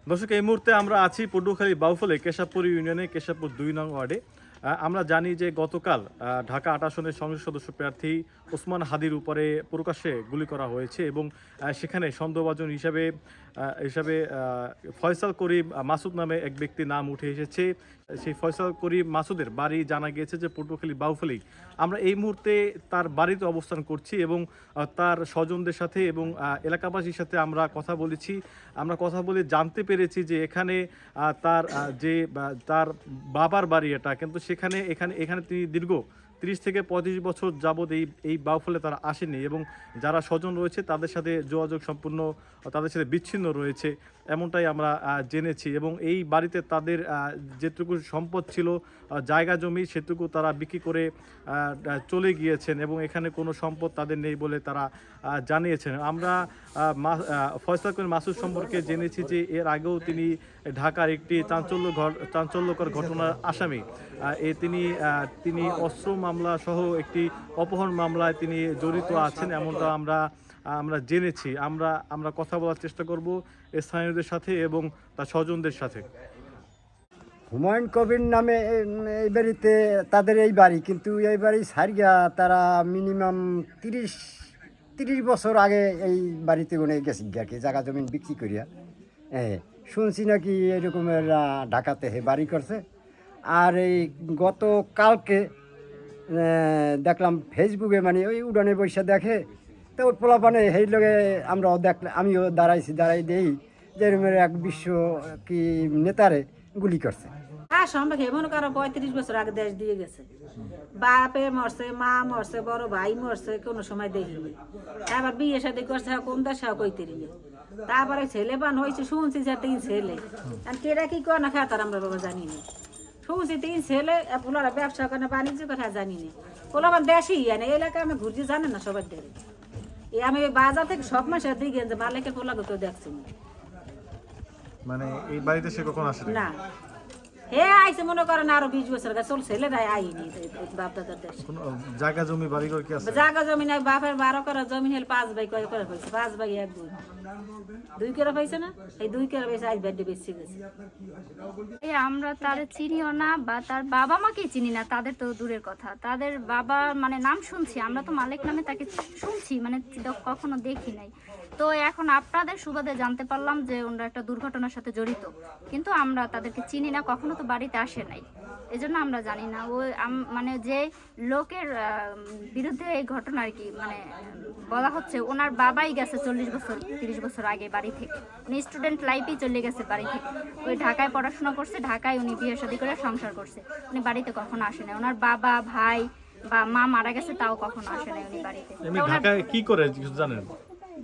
দর্শক, এই মুহূর্তে আমরা আছি পটুয়াখালী বাউফলে কেশবপুর ইউনিয়নে কেশবপুর ২ নং ওয়ার্ডে। আমরা জানি যে গতকাল ঢাকা ৮ আসনের সংসদ সদস্য প্রার্থী ওসমান হাদির উপরে প্রকাশ্যে গুলি করা হয়েছে এবং সেখানে সন্দেহভাজন হিসাবে ফয়সাল করিম মাসুদ নামে এক ব্যক্তির নাম উঠে এসেছে। সেই ফয়সাল করিম মাসুদের বাড়ি জানা গিয়েছে যে পটুয়াখালী বাউফলি। আমরা এই মুহূর্তে তার বাড়িতে অবস্থান করছি এবং তার স্বজনদের সাথে এবং এলাকাবাসীর সাথে আমরা কথা বলেছি। আমরা কথা বলে জানতে পেরেছি যে এখানে তার বাবার বাড়ি এটা, কিন্তু এখানে তিনি দীর্ঘ 30 থেকে 35 বছর যাবৎ এই বাউফলে তারা আসেনি এবং যারা স্বজন রয়েছে তাদের সাথে যোগাযোগ সম্পূর্ণ তাদের সাথে বিচ্ছিন্ন রয়েছে, এমনটাই আমরা জেনেছি। এবং এই বাড়িতে তাদের যেটুকু সম্পদ ছিল, জায়গা জমি, সেটুকু তারা বিক্রি করে চলে গিয়েছেন এবং এখানে কোনো সম্পদ তাদের নেই বলে তারা জানিয়েছেন। আমরা ফয়সাল করিম মাসুদ সম্পর্কে জেনেছি যে এর আগেও তিনি ঢাকার একটি চাঞ্চল্যকর ঘটনার আসামি। তিনি অস্ত্র মামলা সহ একটি অপহরণ মামলায় তিনি জড়িত আছেন, এমনটা আমরা জেনেছি। আমরা কথা বলার চেষ্টা করব স্থানীয়দের সাথে এবং তার স্বজনদের সাথে। হুমায়ুন কবির নামে এই বাড়িতে তাদের এই বাড়ি, কিন্তু এই বাড়ি সারিয়া তারা মিনিমাম 30 বছর আগে এই বাড়িতে উনি গেছে আর কি, জায়গা জমিন বিক্রি করিয়া। শুনছি নাকি এরকমের ঢাকাতে বাড়ি করছে। আর এই গতকালকে দেখলাম ফেসবুকে, মানে ওই উড়ানে বৈশা দেখে তো ওই পোলাপানে সেই লগে আমরাও দেখলাম, আমিও দাঁড়াই দেই যে এরকমের এক বিশ্ব কি নেতারে গুলি করছে। সম্পর্কে মনে করো 35 বছর আগে দেশ দিয়ে গেছে। বাপে মরছে, মা মরছে, বড় ভাই মরছে, কোনো সময় দেখিনি। আবার বিয়ে শাদী করছে কোন দেশে কইতে নিয়ে, তারপরে ছেলে বান হয়েছে শুনছি যে 3 ছেলে। কেরা কি করে না খায় তার আমরা বাবা জানি না। শুনছি 3 ছেলে, পোলারা ব্যবসা করে না বাণিজ্য করে জানি না। পোলাবান দেশই না এলাকা আমি ঘুরছি জানে না সবার দেরে। আমি বাজার থেকে সব মাসে দিকে যে মালিকের পোলাকে কেউ দেখছি না। মানে এই বাড়িতে সে কখন আসে না, হে আইছে মনে করেন আরো 20 বছর আগে, চল ছেলেরাই আইনি বাপ দাদার দেশে। জায়গা জমি বাড়ি ঘর কি আছে? জায়গা জমি নাই, বাপের 12 করা জমি হলে 5 ভাই কয় করে হয়েছে, 5 ভাই 1 2 2 করে হয়েছে না, এই 2 করে হয়েছে আজ বেডে বেশি গেছে। আমরা তার চিনিও না বা তার বাবা মাকে চিনি না, তাদের তো দূরের কথা। তাদের বাবা মানে নাম শুনছি, আমরা তো মালিক নামে তাকে শুনছি, মানে কখনো দেখি নাই। তো এখন আপনাদের সুবাদে জানতে পারলাম যে ওনারা একটা দুর্ঘটনার সাথে জড়িত, কিন্তু আমরা তাদেরকে চিনি না, কখনো তো বাড়িতে আসে নাই, এজন্য আমরা জানি না। মানে যে লোকের বিরুদ্ধে এই ঘটনা আর কি, মানে বলা হচ্ছে ওনার বাবাই গেছে 40 বছর 30 বছর আগে বাড়ি থেকে। উনি স্টুডেন্ট লাইফেই চলে গেছে বাড়ি থেকে। ওই ঢাকায় পড়াশোনা করছে, ঢাকায় উনি বিয়ে শাদী করে সংসার করছে। উনি বাড়িতে কখনো আসে নাই। ওনার বাবা ভাই বা মা মারা গেছে, তাও কখনো আসে নাই উনি বাড়িতে। ঢাকায় কি করে জানেন?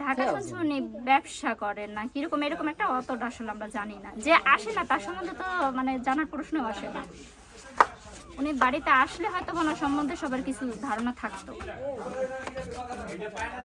ঢাকা শুনছি উনি ব্যবসা করেন না কিরকম, এরকম একটা অতটা আসলে আমরা জানি না। যে আসে না তার সম্বন্ধে তো মানে জানার প্রশ্নও আসে না। উনি বাড়িতে আসলে হয়তো ওনার সম্বন্ধে সবার কিছু ধারণা থাকতো।